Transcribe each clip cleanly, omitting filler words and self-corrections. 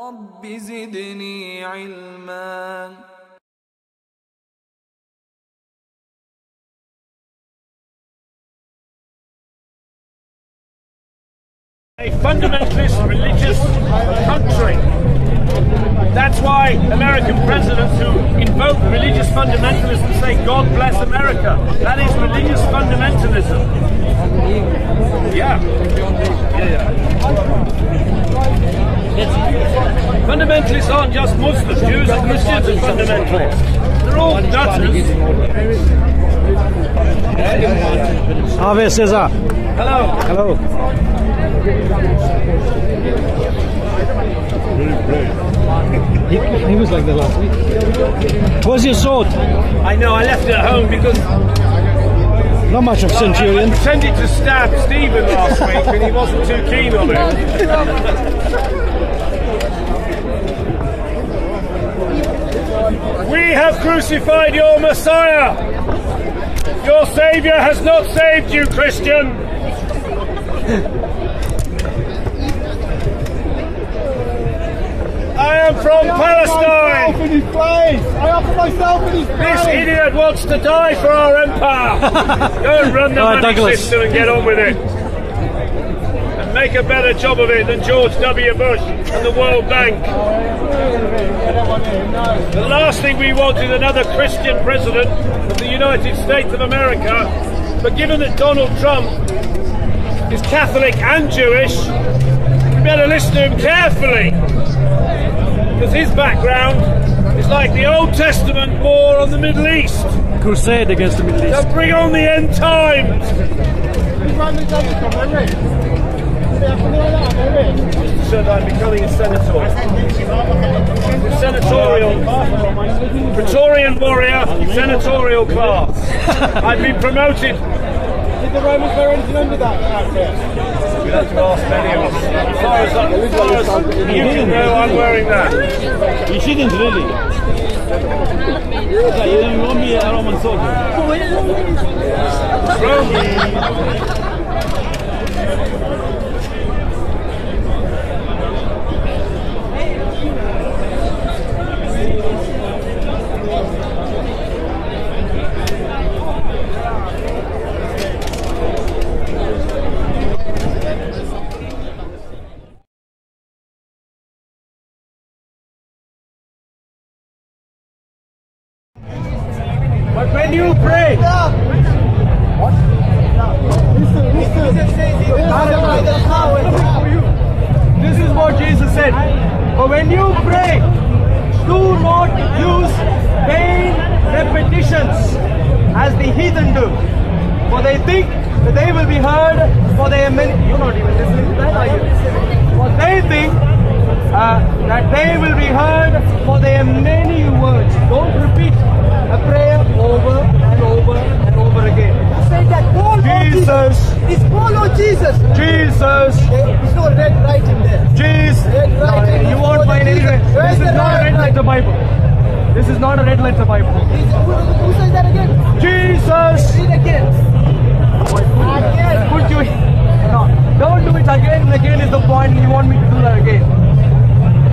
رب زدني علما. A fundamentalist religious country. That's why American presidents who invoke religious fundamentalism say, God bless America. That is religious fundamentalism. Yeah. Fundamentalists aren't just Muslims. Jews and Christians are fundamentalists. They're all nutters. Ave Cesar. Hello. Hello. He was like that last week. Where's your sword? I know, I left it at home because Not much of Centurion. I pretended to stab Stephen last week and he wasn't too keen on it. We have crucified your Messiah. Your Saviour has not saved you, Christian. I am from Palestine. I offer myself in his place. This idiot wants to die for our empire. Go and run the money Douglas. system and get on with it. And make a better job of it than George W. Bush and the World Bank. The last thing we want is another Christian president of the United States of America. But given that Donald Trump is Catholic and Jewish, we better listen to him carefully. Because his background is like the Old Testament war on the Middle East. Crusade against the Middle East. So bring on the end times. Said I'm becoming a senator. Senatorial, Praetorian warrior, senatorial class. I've been promoted. Did the Romans wear anything under that outfit? You'd have to ask many of us. As far as you can know, I'm wearing that. You shouldn't really. You want me a Roman soldier? But when you pray, this is what Jesus said. But when you pray, do not use vain repetitions as the heathen do. For they think that they will be heard for their many. You're not even listening to that, are you? For they think that they will be heard for their many words. Don't repeat a prayer over and over and over again. Say that Paul Jesus. It's Paul or Jesus? Jesus. There's no red right in there. Jesus. Red right. You won't find anything. Where's This is the not a red red right? letter Bible. This is not a red letter Bible. Who says that again? Jesus. Read again. Again. Could you? No. Don't do it again and again is the point. You want me to do that again?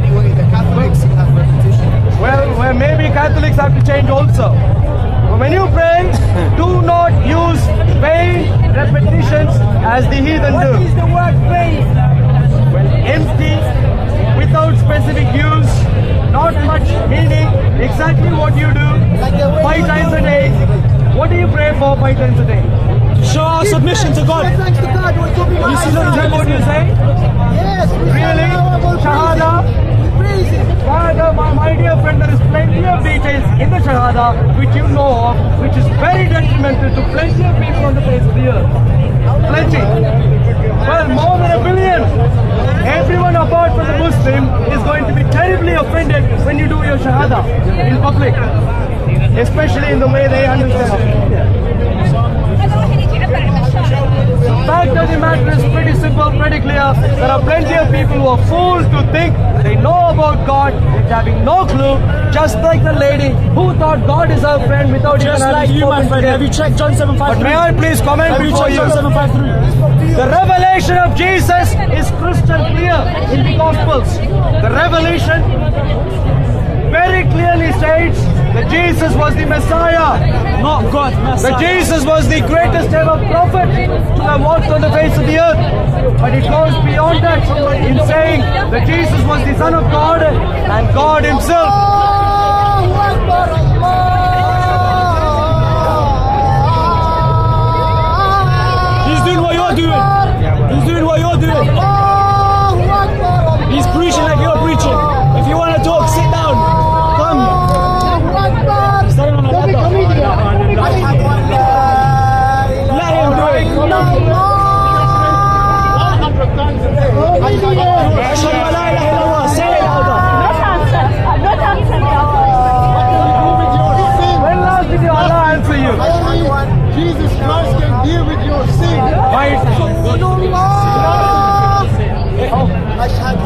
Anyway, the Catholics have repetition. Well, maybe Catholics have to change also. But when you pray, do not use vain repetitions as the heathen do. What is the word vain? Well, empty, without specific use, not much meaning, exactly what you do, Like the way 5 times a day. What do you pray for 5 times a day? Show our submission to God. Thanks to God. We're talking about You see what you say? Yes. Really? Shahada? Praise Him. Shahada, my dear friend, there is plenty of details in the Shahada which you know of, which is very detrimental to plenty of people on the face of the earth. Plenty. Well, more than 1 billion. Everyone apart from the Muslim is going to be terribly offended when you do your Shahada in public. Especially in the way they understand it. The fact of the matter is pretty simple, pretty clear. There are plenty of people who are fools to think they know about God, yet having no clue, just like the lady who thought God is her friend without Just even like having you, my spoken friend. to him. Have you checked John 7:53? But may I please comment Have you before checked you? John 7:53? The revelation of Jesus is crystal clear in the Gospels. The revelation Testament very clearly states that Jesus was the Messiah. Not God, Messiah. That Jesus was the greatest ever prophet to have walked on the face of the earth. But it goes beyond that in saying that Jesus was the Son of God and God Himself. He's doing what you're doing. He's doing what you're doing. He's preaching like you're preaching. If you want to talk, sit down. Come. Stand on a ladder. Let him do it. Say it louder. When last did Allah answer you? Jesus Christ can deal with your sin.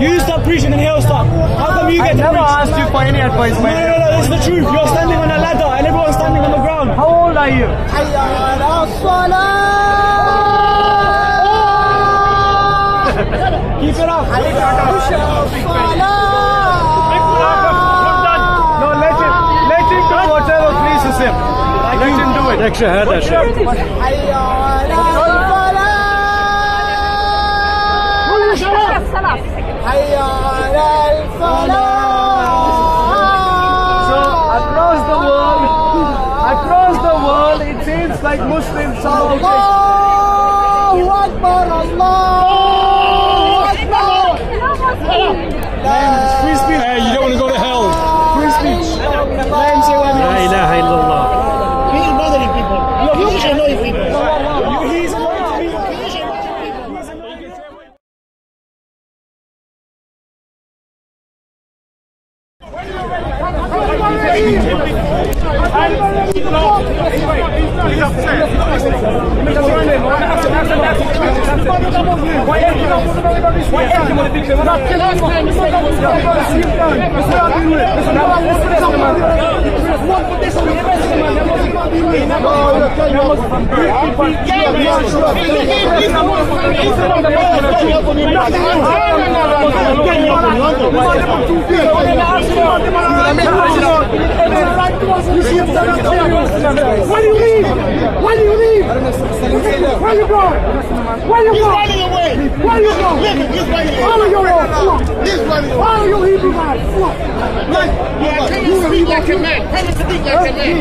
You stop preaching and he'll stop. How come you I get to never preach? asked you for any advice, No, my friend. it's the truth. You're standing on a ladder and everyone's standing on the ground. How old are you? Keep it up. No, let him do whatever pleases him. Let him do it. Extra head, that shit. So across the world, it seems like Muslims are Free speech. Hey, you don't want to go to hell. Free speech. Let him say what he wants. La ilaha illallah. He's bothering people. He's annoying people. He's going to be. Why do you leave? Why do you leave? Where you going? Where you going? He's running away. Where you going? He's running away. Follow your own. He's running away. Follow your Hebrew man. Come and speak like a man. Come and speak like a man.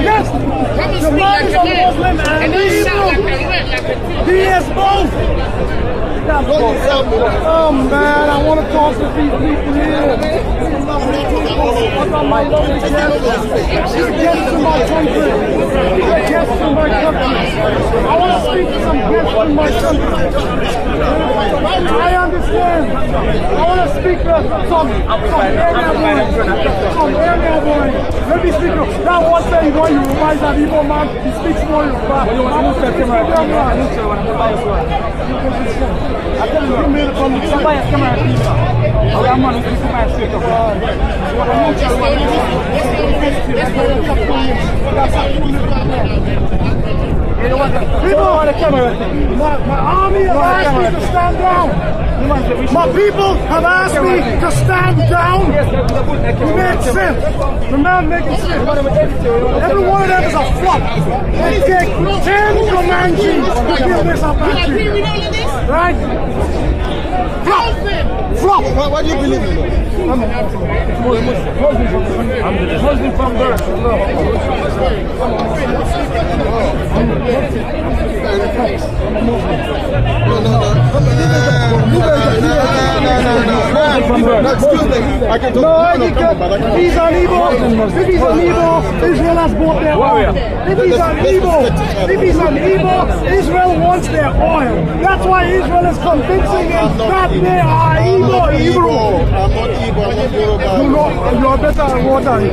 Yes. Come and speak like a man. And don't shout like a man, like a thief. He is both. Oh man, I want to talk to these people here. I got my lovely guests. Guests in my country. Guests in my country. I want to speak to some guests in my country. I understand. I want to speak to some area boy. Let me speak to that one thing boy, you remind that evil man. He speaks more Yoruba. I tell you, you made it from somebody come out here. I'm going to speak to my sister. People, my army have asked me to stand down. My people have asked me to stand down. You made sense. The man making sense. Every one of them is a flop. They take 10 Comanches to kill this Apache. Right? Flop! Flop! What do you believe in? I'm Muslim from birth. No, excuse me. I can talk. If he's an evil, Israel has bought their oil. If he's an evil, Israel wants their oil. That's why Israel is convincing him that they are evil. I'm not evil. I'm not Yoruba. You are better at what are you?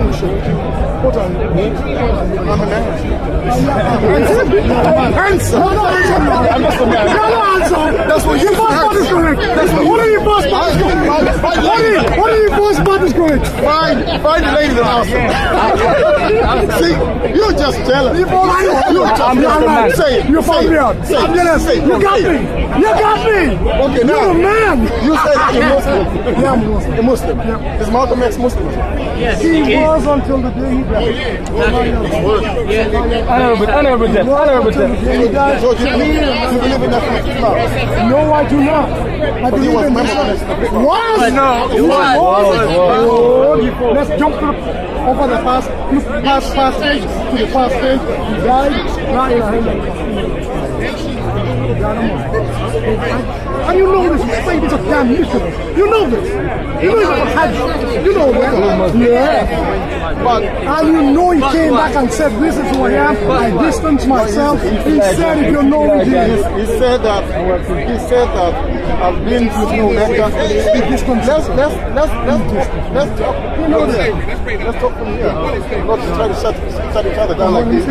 What are you? I'm an answer. Answer. No, I'm just a man. no answer. That's what Your first part is correct. What are your first part is correct? What are your first part is correct? Find the lady that answer. See, you're just jealous. I'm Say it. You're from here. Say it. You got me. You got me. Okay, now. You're a man. man. You said you're Muslim. Yeah, I'm Muslim. You're Muslim. Yeah. Is Malcolm X Muslim? Yes, he was until the day he died. Honorable death. He died. So you believe in that Islam? No, I do not. I But he believe was in member of Islam. the Was? No, it was. Let's jump to over the past stage to the past stage. He died. La ilaha illallah. And you know this, statements of damnation. You know this. You know about Hajj. You know that. Yeah. But And you know he came back and said, this is who I am. I distance myself. He said, if you know me, he said that I've been to Mecca. Let's talk. You know that. Let's talk from here. Not to try to shut each other down like this.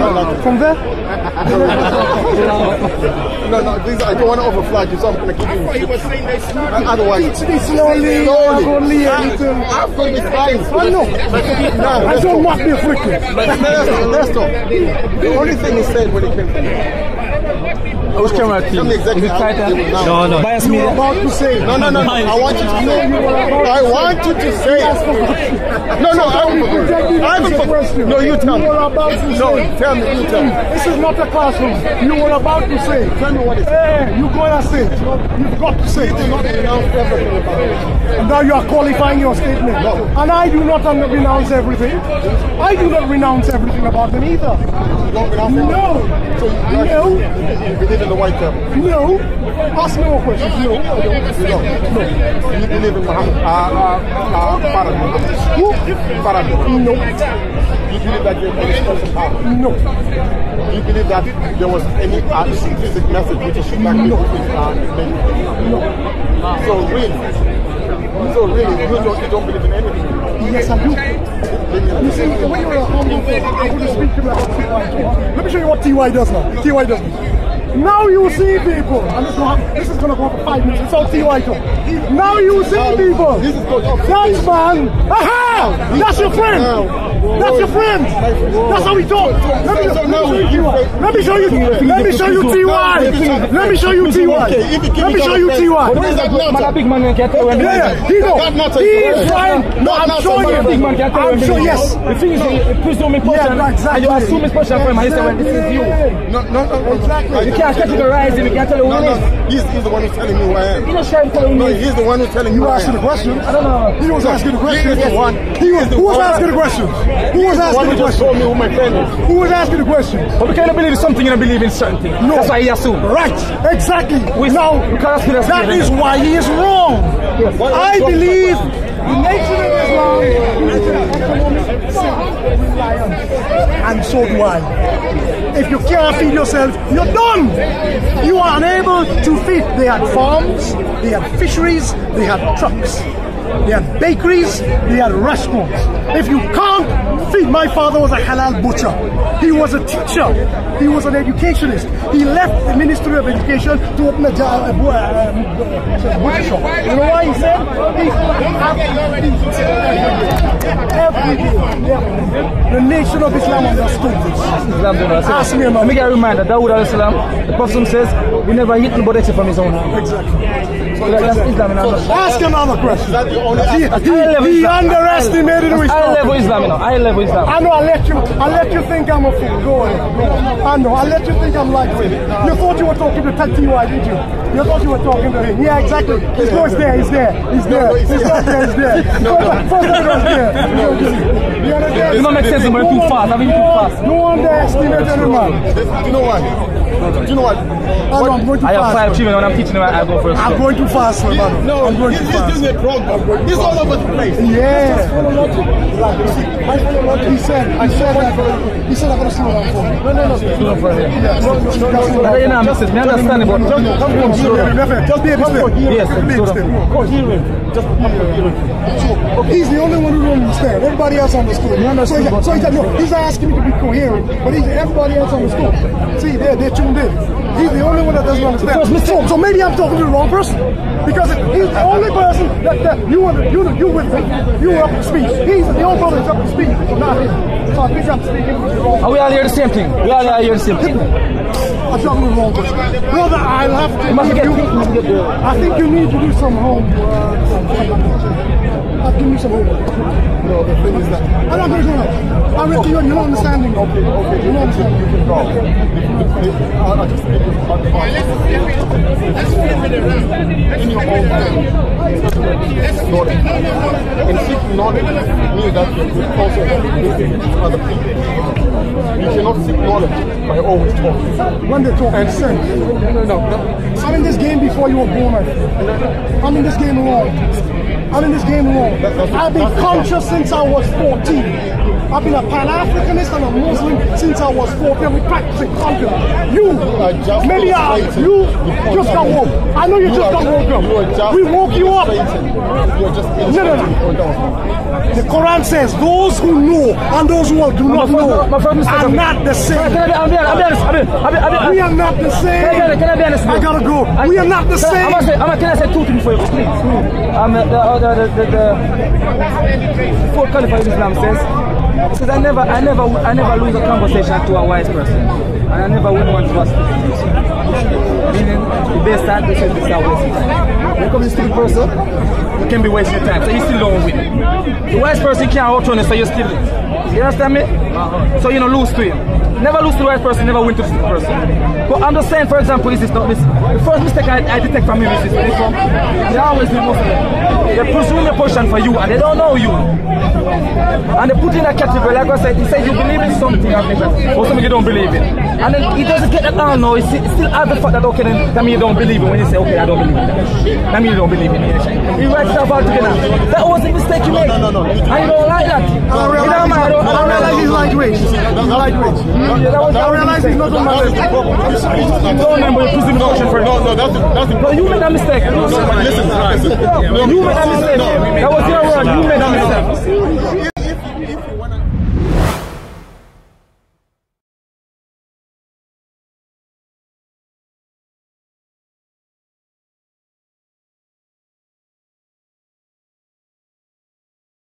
From there? No, I don't want to overflag you, so I'm going to give you. Otherwise, Slowly. I've got this fine. I know. I don't want to be afflicted. Let's talk. The only thing he said when he came to me. Which camera team? Tell me exactly how they would now. No. Bias You me. were about to say. No. I want you to say. I want you to say. No. I haven't forgotten. No, you tell me. You were about to say. No, tell me. You tell me. This is not a classroom. You were about to say. Tell me what it is. Hey, you're going to say it. You've got to say it. And now you are qualifying your statement. No. And I do not renounce everything. I do not renounce everything about them either. You don't renounce it? No. So you believe in the white devil? No. Ask me more questions. No, I don't. You don't? No. You believe in Muhammad? Farad Muhammad? Who? Farad Muhammad? No. You believe that there was any power? No. You believe that there was any intrinsic message which is back No. No. So really, you don't believe in anything? Yes, I do. You see, when you're a humble person, I want to speak to you about TY. Let me show you what TY does now. TY does this. Now you see people, and this is going to go on for 5 minutes. It's all TY talk. Now you see people. That's man. Aha! That's your friend. That's your friend. That's how we talk. Let me show you TY. Let me show you TY. Let me show you TY. Let me show you TY. Big man can't tell when Yeah, he knows. He's trying. No, I'm showing him. big man can't tell I'm when sure, yes. The thing is, you presume his position, exactly. and you assume his position from him, and he said, well, this is you. No. Exactly. You can't categorize him, you can't tell him who it is. He's the one who's telling me who I am. You know, Shane telling No, me. he's the one who's telling me You who I asking the am. questions? I don't know. He was asking the questions. He is the one. Who was asking the questions? Who was asking the just told me questions? who my friend is. Who was asking the questions? But we cannot believe in something, you don't believe in certain things. No. That's why he assumed. Right, exactly. Now, That is why he is wrong. I believe the nation of Islam is an economic self-reliance. And so do I. If you can't feed yourself, you're done. You are unable to feed. They had farms, they had fisheries, they had trucks. They had bakeries, they had restaurants. If you can't feed, my father was a halal butcher. He was a teacher. He was an educationist. He left the Ministry of Education to open a butcher shop. You know why he said? The nation of Islam understood this. Ask me about Let me get a reminder, Dawood alayhi salam, the Prophet says, we never hit nobody except from his own hand. exactly. So that's Islam in a nutshell. Ask another question. level He Islam. underestimated who he's High level talking. Islam, you know. High level Islam. I know, I'll let you think I'm a fool. Go ahead. I know, I'll let you think I'm like him. You thought you were talking to TY, didn't you? You thought you were talking to him. Yeah, exactly. He's there. He's there. He's there. He's not there. He's there. First of all, there. You understand? It don't make sense, we're too fast. I mean, too fast. No underestimate any man. Do you know what? Do you know what? I know, I'm going too I have 5 fast. children when I'm teaching them, I go first. I'm going too fast, man. No, I'm going too he's fast. doing it wrong. He's all over the place. Yeah. He said I'm going to see what I'm for. No. I don't know, Mrs. Me understand it, but Just be a mistake. yes, He's the only one who don't understand. Everybody else understood. So he's asking me to be coherent, but everybody else understood. See, they're tuned in. He's the only one that doesn't understand. So maybe I'm talking to the wrong person. Because he's the only person that you with me. You were up to speak. He's the only person that's up to speak, not him. So I think I'm speaking with the wrong person. We all hear the same thing. We all hear the same thing. I'm talking to the wrong person. Brother, I'll have to... I think you need to do some homework. I'll give you some homework. No, the thing is that... I'm not going to do that. I reckon you're not understanding. Okay. You're not understanding. I'll just give you advice. In your own time, knowledge. And seeking knowledge means that you're also listening to other people. You cannot seek knowledge by always talking. When they talk, listen. No. I'm in this game before you were born, my friend. I'm in this game alone. I've been conscious since I was 14. I've been a Pan-Africanist and a Muslim since I was 14. I've been practicing confidence. You just got woke. I know you just got woke up. We woke you up. No. The Quran says those who know and those who do not know are not the same. We are not the same. Can I be honest? I gotta go. We are not the same. Can I say two things for you, please? The fourth caliph of Islam says I never lose a conversation to a wise person, and I never win one to a stupid person. Meaning, the best time to say this is a waste of time. When it comes to a stupid person, you can be wasting your time, so you still don't win. The wise person can't outrun you, so you still. You understand me? So you don't lose to him. Never lose to the right person, never win to the stupid person. But I'm just saying, for example, the first mistake I detect from him is this. They always do most of them. They presume a position for you, and they don't know you. And they put in a category, like I said, he said you believe in something, or something you don't believe in. And then he doesn't get that down now, he still adds the fact that, okay, then that means you don't believe it when you say, okay, I don't believe in that. That means you don't believe in it. He writes stuff out together. That was a mistake you made. And you don't like that. I realize he's lightweight. I realize he's not on my list. No, you made that mistake. Listen, you made that mistake. That was your word. You made that mistake.